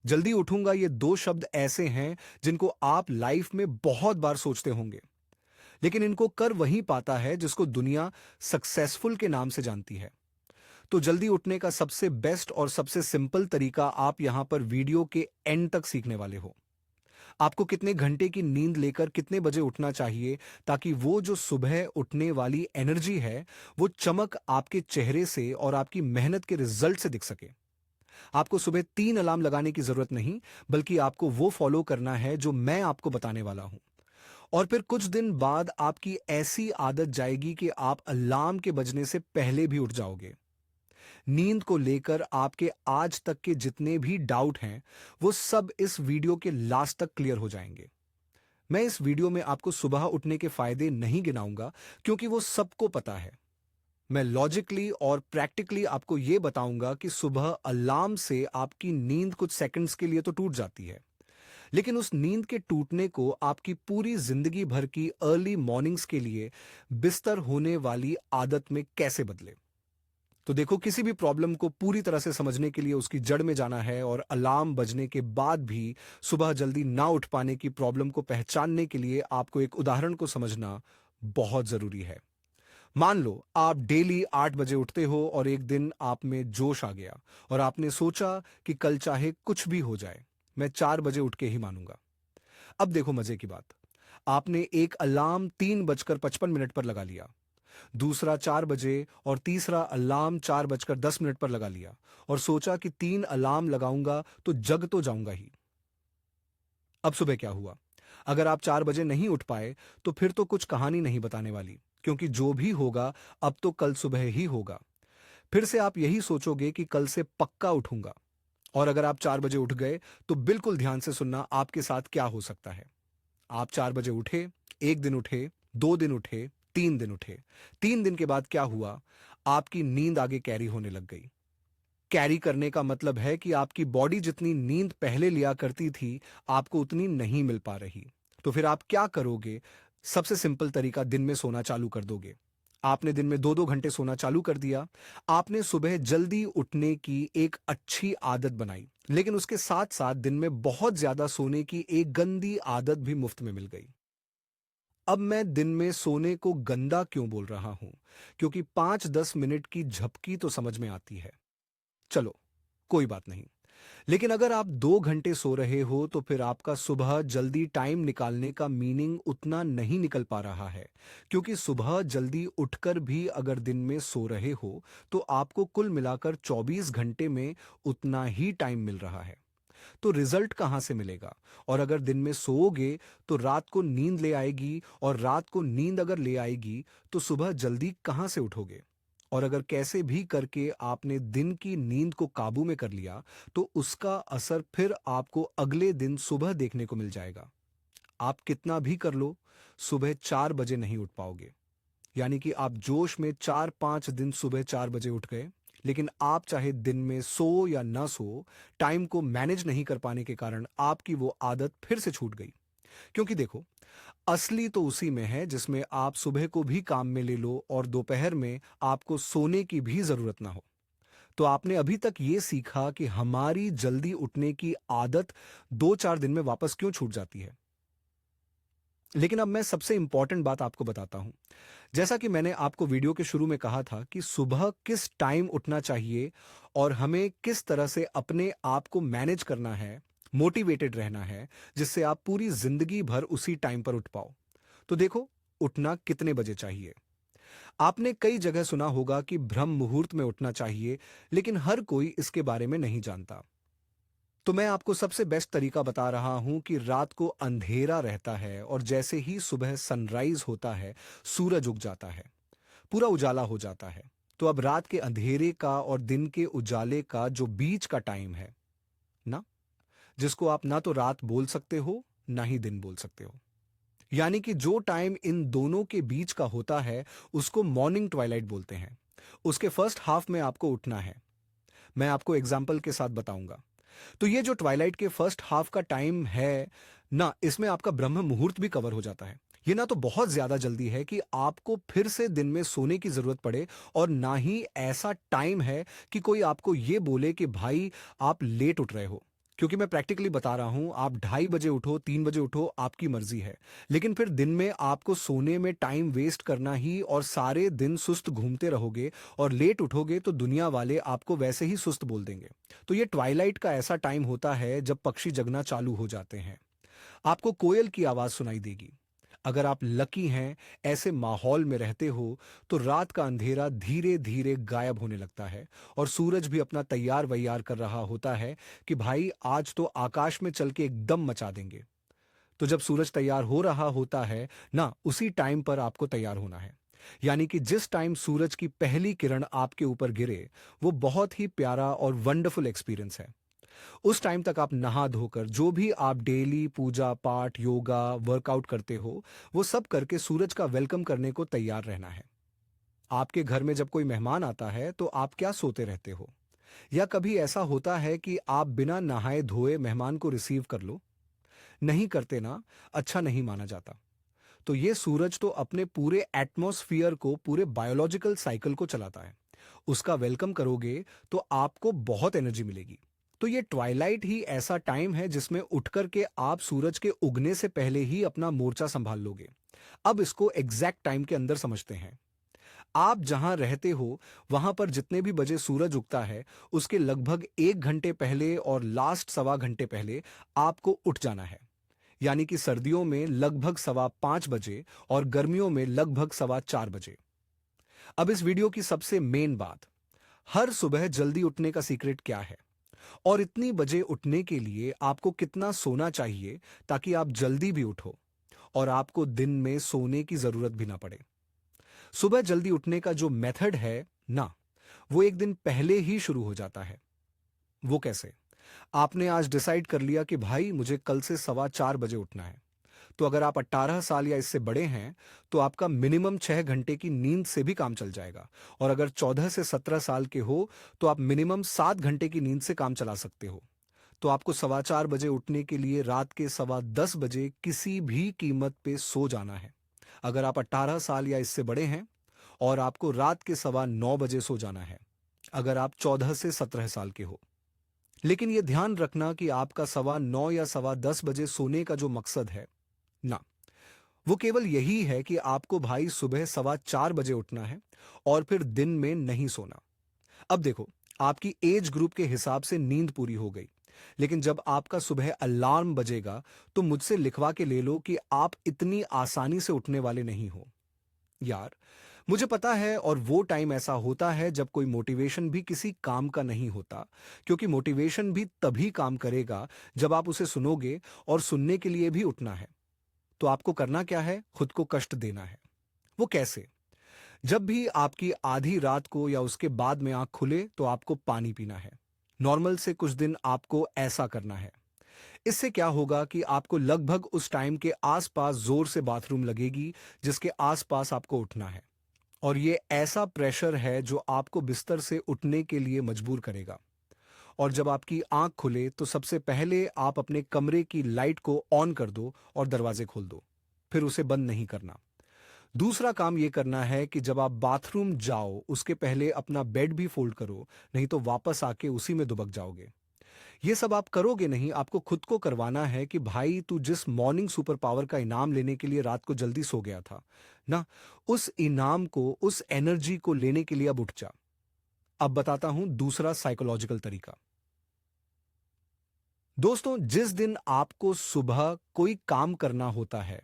जल्दी उठूंगा ये दो शब्द ऐसे हैं जिनको आप लाइफ में बहुत बार सोचते होंगे, लेकिन इनको कर वही पाता है जिसको दुनिया सक्सेसफुल के नाम से जानती है। तो जल्दी उठने का सबसे बेस्ट और सबसे सिंपल तरीका आप यहां पर वीडियो के एंड तक सीखने वाले हो। आपको कितने घंटे की नींद लेकर कितने बजे उठना चाहिए, ताकि वो जो सुबह उठने वाली एनर्जी है, वो चमक आपके चेहरे से और आपकी मेहनत के रिजल्ट से दिख सके। आपको सुबह 3 अलार्म लगाने की जरूरत नहीं, बल्कि आपको वो फॉलो करना है जो मैं आपको बताने वाला हूं। और फिर कुछ दिन बाद आपकी ऐसी आदत जाएगी कि आप अलार्म के बजने से पहले भी उठ जाओगे। नींद को लेकर आपके आज तक के जितने भी डाउट हैं, वो सब इस वीडियो के लास्ट तक क्लियर हो जाएंगे। मैं इस वीडियो में आपको सुबह उठने के फायदे नहीं गिनाऊंगा, क्योंकि वो सबको पता है। मैं लॉजिकली और प्रैक्टिकली आपको यह बताऊंगा कि सुबह अलार्म से आपकी नींद कुछ सेकंड्स के लिए तो टूट जाती है, लेकिन उस नींद के टूटने को आपकी पूरी जिंदगी भर की अर्ली मॉर्निंग्स के लिए बिस्तर होने वाली आदत में कैसे बदले। तो देखो, किसी भी प्रॉब्लम को पूरी तरह से समझने के लिए उसकी जड़ में जाना है, और अलार्म बजने के बाद भी सुबह जल्दी ना उठ पाने की प्रॉब्लम को पहचानने के लिए आपको एक उदाहरण को समझना बहुत जरूरी है। मान लो आप डेली 8 बजे उठते हो और एक दिन आप में जोश आ गया और आपने सोचा कि कल चाहे कुछ भी हो जाए, मैं 4 बजे उठ के ही मानूंगा। अब देखो मजे की बात, आपने एक अलार्म 3:55 पर लगा लिया, दूसरा 4 बजे, और तीसरा अलार्म 4:10 पर लगा लिया, और सोचा कि 3 अलार्म लगाऊंगा तो जग तो जाऊंगा ही। अब सुबह क्या हुआ? अगर आप 4 बजे नहीं उठ पाए, तो फिर तो कुछ कहानी नहीं बताने वाली, क्योंकि जो भी होगा अब तो कल सुबह ही होगा। फिर से आप यही सोचोगे कि कल से पक्का उठूंगा। और अगर आप 4 बजे उठ गए, तो बिल्कुल ध्यान से सुनना आपके साथ क्या हो सकता है। आप 4 बजे उठे, एक दिन उठे, 2 दिन उठे, 3 दिन उठे। 3 दिन के बाद क्या हुआ? आपकी नींद आगे कैरी होने लग गई। कैरी करने का मतलब है कि आपकी बॉडी जितनी नींद पहले लिया करती थी, आपको उतनी नहीं मिल पा रही। तो फिर आप क्या करोगे? सबसे सिंपल तरीका, दिन में सोना चालू कर दोगे। आपने दिन में 2-2 घंटे सोना चालू कर दिया। आपने सुबह जल्दी उठने की एक अच्छी आदत बनाई, लेकिन उसके साथ साथ दिन में बहुत ज्यादा सोने की एक गंदी आदत भी मुफ्त में मिल गई। अब मैं दिन में सोने को गंदा क्यों बोल रहा हूं? क्योंकि 5-10 मिनट की झपकी तो समझ में आती है। चलो, कोई बात नहीं। लेकिन अगर आप 2 घंटे सो रहे हो, तो फिर आपका सुबह जल्दी टाइम निकालने का मीनिंग उतना नहीं निकल पा रहा है। क्योंकि सुबह जल्दी उठकर भी अगर दिन में सो रहे हो, तो आपको कुल मिलाकर 24 घंटे में उतना ही टाइम मिल रहा है। तो रिजल्ट कहां से मिलेगा? और अगर दिन में सोओगे, तो रात को नींद ले आएगी, और रात को नींद अगर ले आएगी, तो सुबह जल्दी कहां से उठोगे? और अगर कैसे भी करके आपने दिन की नींद को काबू में कर लिया, तो उसका असर फिर आपको अगले दिन सुबह देखने को मिल जाएगा। आप कितना भी कर लो, सुबह 4 बजे नहीं उठ पाओगे। यानी कि आप जोश में 4-5 दिन सुबह 4 बजे उठ गए, लेकिन आप चाहे दिन में सो या ना सो, टाइम को मैनेज नहीं कर पाने के कारण आपकी वो आदत फिर से छूट गई। क्योंकि देखो, असली तो उसी में है जिसमें आप सुबह को भी काम में ले लो और दोपहर में आपको सोने की भी जरूरत ना हो। तो आपने अभी तक ये सीखा कि हमारी जल्दी उठने की आदत 2-4 दिन में वापस क्यों छूट जाती है। लेकिन अब मैं सबसे इंपॉर्टेंट बात आपको बताता हूं। जैसा कि मैंने आपको वीडियो के शुरू में कहा था कि सुबह किस टाइम उठना चाहिए, और हमें किस तरह से अपने आप को मैनेज करना है, मोटिवेटेड रहना है, जिससे आप पूरी जिंदगी भर उसी टाइम पर उठ पाओ। तो देखो, उठना कितने बजे चाहिए? आपने कई जगह सुना होगा कि ब्रह्म मुहूर्त में उठना चाहिए, लेकिन हर कोई इसके बारे में नहीं जानता। तो मैं आपको सबसे बेस्ट तरीका बता रहा हूं कि रात को अंधेरा रहता है और जैसे ही सुबह सनराइज होता है, सूरज उग जाता है, पूरा उजाला हो जाता है। तो अब रात के अंधेरे का और दिन के उजाले का जो बीच का टाइम है ना, जिसको आप ना तो रात बोल सकते हो, ना ही दिन बोल सकते हो, यानी कि जो टाइम इन दोनों के बीच का होता है, उसको मॉर्निंग ट्वाइलाइट बोलते हैं। उसके फर्स्ट हाफ में आपको उठना है। मैं आपको एग्जाम्पल के साथ बताऊंगा। तो ये जो ट्वाइलाइट के फर्स्ट हाफ का टाइम है ना, इसमें आपका ब्रह्म मुहूर्त भी कवर हो जाता है। ये ना तो बहुत ज्यादा जल्दी है कि आपको फिर से दिन में सोने की जरूरत पड़े, और ना ही ऐसा टाइम है कि कोई आपको ये बोले कि भाई आप लेट उठ रहे हो। क्योंकि मैं प्रैक्टिकली बता रहा हूं, आप 2:30 बजे उठो, 3 बजे उठो, आपकी मर्जी है। लेकिन फिर दिन में आपको सोने में टाइम वेस्ट करना ही और सारे दिन सुस्त घूमते रहोगे और लेट उठोगे तो दुनिया वाले आपको वैसे ही सुस्त बोल देंगे। तो ये ट्वाइलाइट का ऐसा टाइम होता है जब पक्षी जगना चालू हो जाते हैं। आपको कोयल की आवाज सुनाई देगी। अगर आप लकी हैं, ऐसे माहौल में रहते हो, तो रात का अंधेरा धीरे धीरे गायब होने लगता है और सूरज भी अपना तैयार वैयार कर रहा होता है कि भाई आज तो आकाश में चल के एकदम मचा देंगे। तो जब सूरज तैयार हो रहा होता है ना, उसी टाइम पर आपको तैयार होना है। यानी कि जिस टाइम सूरज की पहली किरण आपके ऊपर गिरे, वो बहुत ही प्यारा और वंडरफुल एक्सपीरियंस है। उस टाइम तक आप नहा धोकर जो भी आप डेली पूजा पाठ योगा वर्कआउट करते हो, वो सब करके सूरज का वेलकम करने को तैयार रहना है। आपके घर में जब कोई मेहमान आता है तो आप क्या सोते रहते हो? या कभी ऐसा होता है कि आप बिना नहाए धोए मेहमान को रिसीव कर लो? नहीं करते ना, अच्छा नहीं माना जाता। तो ये सूरज तो अपने पूरे एटमॉस्फियर को, पूरे बायोलॉजिकल साइकिल को चलाता है। उसका वेलकम करोगे तो आपको बहुत एनर्जी मिलेगी। तो ये ट्वाइलाइट ही ऐसा टाइम है जिसमें उठकर के आप सूरज के उगने से पहले ही अपना मोर्चा संभाल लोगे। अब इसको एग्जैक्ट टाइम के अंदर समझते हैं। आप जहां रहते हो, वहां पर जितने भी बजे सूरज उगता है, उसके लगभग 1 घंटे पहले और लास्ट सवा घंटे पहले आपको उठ जाना है। यानी कि सर्दियों में लगभग 5:15 बजे और गर्मियों में लगभग 4:15 बजे। अब इस वीडियो की सबसे मेन बात, हर सुबह जल्दी उठने का सीक्रेट क्या है और इतनी बजे उठने के लिए आपको कितना सोना चाहिए ताकि आप जल्दी भी उठो और आपको दिन में सोने की जरूरत भी ना पड़े। सुबह जल्दी उठने का जो मेथड है ना, वो एक दिन पहले ही शुरू हो जाता है। वो कैसे? आपने आज डिसाइड कर लिया कि भाई मुझे कल से 4:15 बजे उठना है। तो अगर आप 18 साल या इससे बड़े हैं, तो आपका मिनिमम 6 घंटे की नींद से भी काम चल जाएगा। और अगर 14 से 17 साल के हो, तो आप मिनिमम 7 घंटे की नींद से काम चला सकते हो। तो आपको 4:15 बजे उठने के लिए रात के 10:15 बजे किसी भी कीमत पे सो जाना है। अगर आप 18 साल या इससे बड़े हैं, और आपको रात के 9:15 बजे सो जाना है अगर आप 14 से 17 साल के हो। लेकिन यह ध्यान रखना कि आपका 9:15 या 10:15 बजे सोने का जो मकसद है ना, वो केवल यही है कि आपको भाई सुबह 4:15 बजे उठना है और फिर दिन में नहीं सोना। अब देखो, आपकी एज ग्रुप के हिसाब से नींद पूरी हो गई, लेकिन जब आपका सुबह अलार्म बजेगा तो मुझसे लिखवा के ले लो कि आप इतनी आसानी से उठने वाले नहीं हो। यार, मुझे पता है, और वो टाइम ऐसा होता है जब कोई मोटिवेशन भी किसी काम का नहीं होता, क्योंकि मोटिवेशन भी तभी काम करेगा जब आप उसे सुनोगे, और सुनने के लिए भी उठना है। तो आपको करना क्या है? खुद को कष्ट देना है। वो कैसे? जब भी आपकी आधी रात को या उसके बाद में आंख खुले तो आपको पानी पीना है। नॉर्मल से कुछ दिन आपको ऐसा करना है। इससे क्या होगा कि आपको लगभग उस टाइम के आसपास जोर से बाथरूम लगेगी जिसके आसपास आपको उठना है। और ये ऐसा प्रेशर है जो आपको बिस्तर से उठने के लिए मजबूर करेगा। और जब आपकी आंख खुले तो सबसे पहले आप अपने कमरे की लाइट को ऑन कर दो और दरवाजे खोल दो। फिर उसे बंद नहीं करना। दूसरा काम ये करना है कि जब आप बाथरूम जाओ उसके पहले अपना बेड भी फोल्ड करो, नहीं तो वापस आके उसी में दुबक जाओगे। ये सब आप करोगे नहीं, आपको खुद को करवाना है कि भाई तू जिस मॉर्निंग सुपर पावर का इनाम लेने के लिए रात को जल्दी सो गया था ना, उस इनाम को, उस एनर्जी को लेने के लिए अब उठ जा। अब बताता हूं दूसरा साइकोलॉजिकल तरीका। दोस्तों, जिस दिन आपको सुबह कोई काम करना होता है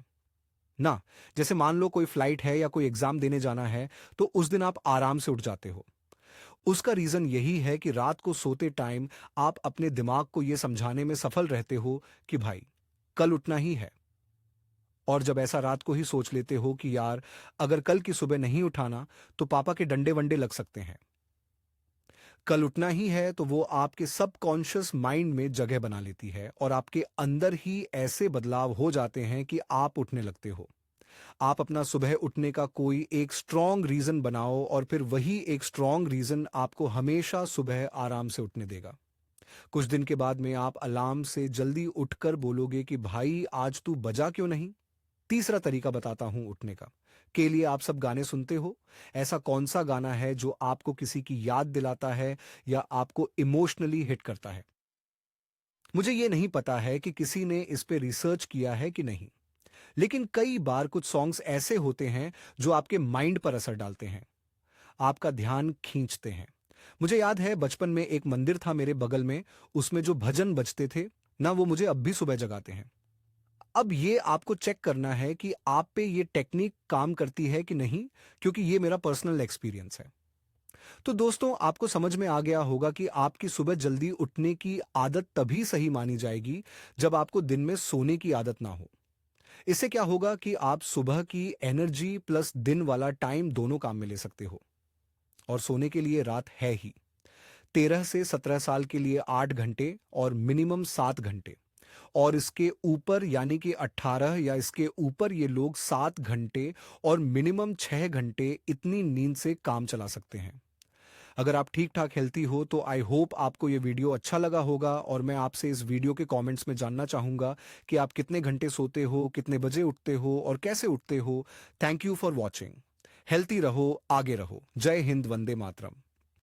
ना, जैसे मान लो कोई फ्लाइट है या कोई एग्जाम देने जाना है, तो उस दिन आप आराम से उठ जाते हो। उसका रीजन यही है कि रात को सोते टाइम आप अपने दिमाग को यह समझाने में सफल रहते हो कि भाई कल उठना ही है। और जब ऐसा रात को ही सोच लेते हो कि यार अगर कल की सुबह नहीं उठाना तो पापा के डंडे वंडे लग सकते हैं, कल उठना ही है, तो वो आपके सबकॉन्शियस माइंड में जगह बना लेती है और आपके अंदर ही ऐसे बदलाव हो जाते हैं कि आप उठने लगते हो। आप अपना सुबह उठने का कोई एक स्ट्रॉन्ग रीजन बनाओ और फिर वही एक स्ट्रॉन्ग रीजन आपको हमेशा सुबह आराम से उठने देगा। कुछ दिन के बाद में आप अलार्म से जल्दी उठकर बोलोगे कि भाई आज तू बजा क्यों नहीं। तीसरा तरीका बताता हूं उठने का। के लिए आप सब गाने सुनते हो? ऐसा कौन सा गाना है जो आपको किसी की याद दिलाता है या आपको इमोशनली हिट करता है? मुझे ये नहीं पता है कि किसी ने इस पे रिसर्च किया है कि नहीं, लेकिन कई बार कुछ सॉन्ग्स ऐसे होते हैं जो आपके माइंड पर असर डालते हैं, आपका ध्यान खींचते हैं। मुझे याद है बचपन में एक मंदिर था मेरे बगल में, उसमें जो भजन बजते थे ना, वो मुझे अब भी सुबह जगाते हैं। अब ये आपको चेक करना है कि आप पे ये टेक्निक काम करती है कि नहीं, क्योंकि ये मेरा पर्सनल एक्सपीरियंस है। तो दोस्तों, आपको समझ में आ गया होगा कि आपकी सुबह जल्दी उठने की आदत तभी सही मानी जाएगी जब आपको दिन में सोने की आदत ना हो। इससे क्या होगा कि आप सुबह की एनर्जी प्लस दिन वाला टाइम दोनों काम में ले सकते हो। और सोने के लिए रात है ही 13 से 17 साल के लिए 8 घंटे और मिनिमम 7 घंटे, और इसके ऊपर यानी कि 18 या इसके ऊपर ये लोग 7 घंटे और मिनिमम 6 घंटे इतनी नींद से काम चला सकते हैं। अगर आप ठीक ठाक हेल्थी हो तो आई होप आपको ये वीडियो अच्छा लगा होगा, और मैं आपसे इस वीडियो के कमेंट्स में जानना चाहूंगा कि आप कितने घंटे सोते हो, कितने बजे उठते हो और कैसे उठते हो। Thank you for watching. Healthy रहो, आगे रहो। जय हिंद, वंदे मातरम।